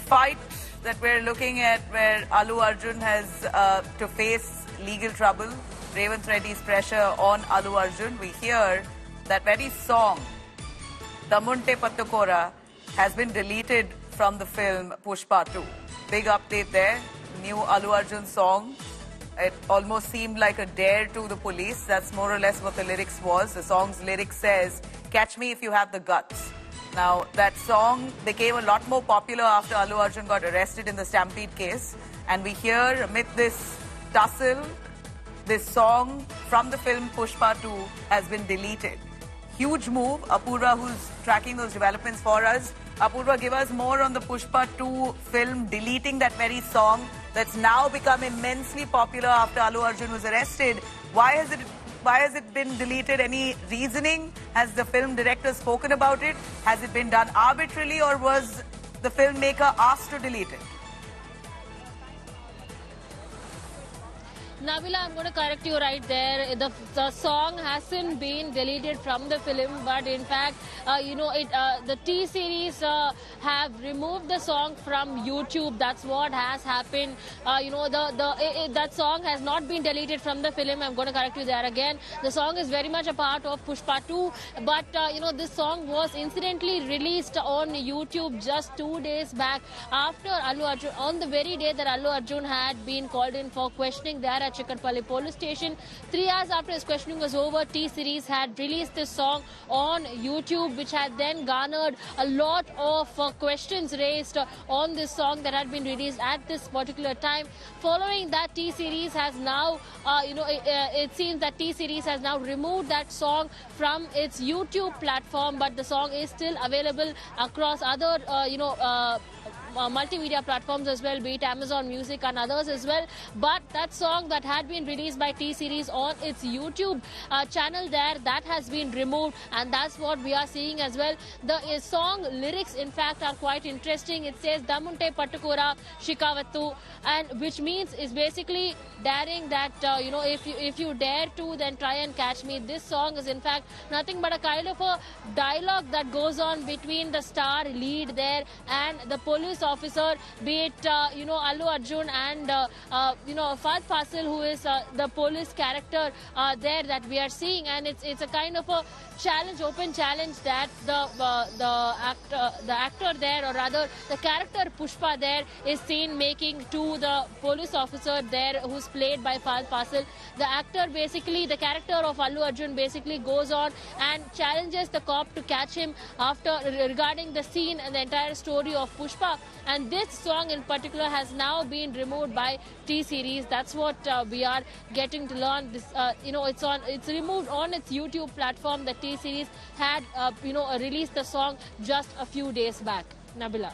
fight that we're looking at where Allu Arjun has to face legal trouble, Revanth Reddy's pressure on Allu Arjun, we hear that very song, Dammunte Pattukora, has been deleted from the film Pushpa 2. Big update there. New Allu Arjun song. It almost seemed like a dare to the police. That's more or less what the lyrics was. The song's lyrics says, "Catch me if you have the guts." Now, that song became a lot more popular after Allu Arjun got arrested in the Stampede case. And we hear, amid this tussle, this song from the film Pushpa 2 has been deleted. Huge move. Apurva, who's tracking those developments for us. Apurva, give us more on the Pushpa 2 film deleting that very song that's now become immensely popular after Allu Arjun was arrested. Why has it been deleted? Any reasoning? Has the film director spoken about it? Has it been done arbitrarily, or was the filmmaker asked to delete it? Nabila, I'm going to correct you right there. The song hasn't been deleted from the film, but in fact, the T-Series have removed the song from YouTube. That's what has happened. That song has not been deleted from the film. I'm going to correct you there again. The song is very much a part of Pushpa 2, but this song was incidentally released on YouTube just 2 days back after Allu Arjun, on the very day that Allu Arjun had been called in for questioning there at Chikatpalli police station. 3 hours after his questioning was over, T-Series had released this song on YouTube, which had then garnered a lot of questions raised on this song that had been released at this particular time. Following that, T-Series has now, it seems that T-Series has now removed that song from its YouTube platform, but the song is still available across other, multimedia platforms as well, be it Amazon Music and others as well. But that song that had been released by T-Series on its YouTube channel there, that has been removed, and that's what we are seeing as well. The song lyrics, in fact, are quite interesting. It says Dammunte Pattukora Shikavattu, and which means is basically daring that, if you dare to, then try and catch me. This song is in fact nothing but a kind of a dialogue that goes on between the star lead there and the police officer, be it Allu Arjun and Fahad Fasil, who is the police character there that we are seeing, and it's a kind of a challenge, open challenge that the actor there, or rather the character Pushpa there, is seen making to the police officer there, who's played by Fahad Fasil. The actor, basically the character of Allu Arjun, basically goes on and challenges the cop to catch him regarding the scene and the entire story of Pushpa. And this song in particular has now been removed by T-Series. That's what we are getting to learn. This, it's removed on its YouTube platform. The T-Series had, released the song just a few days back. Nabila.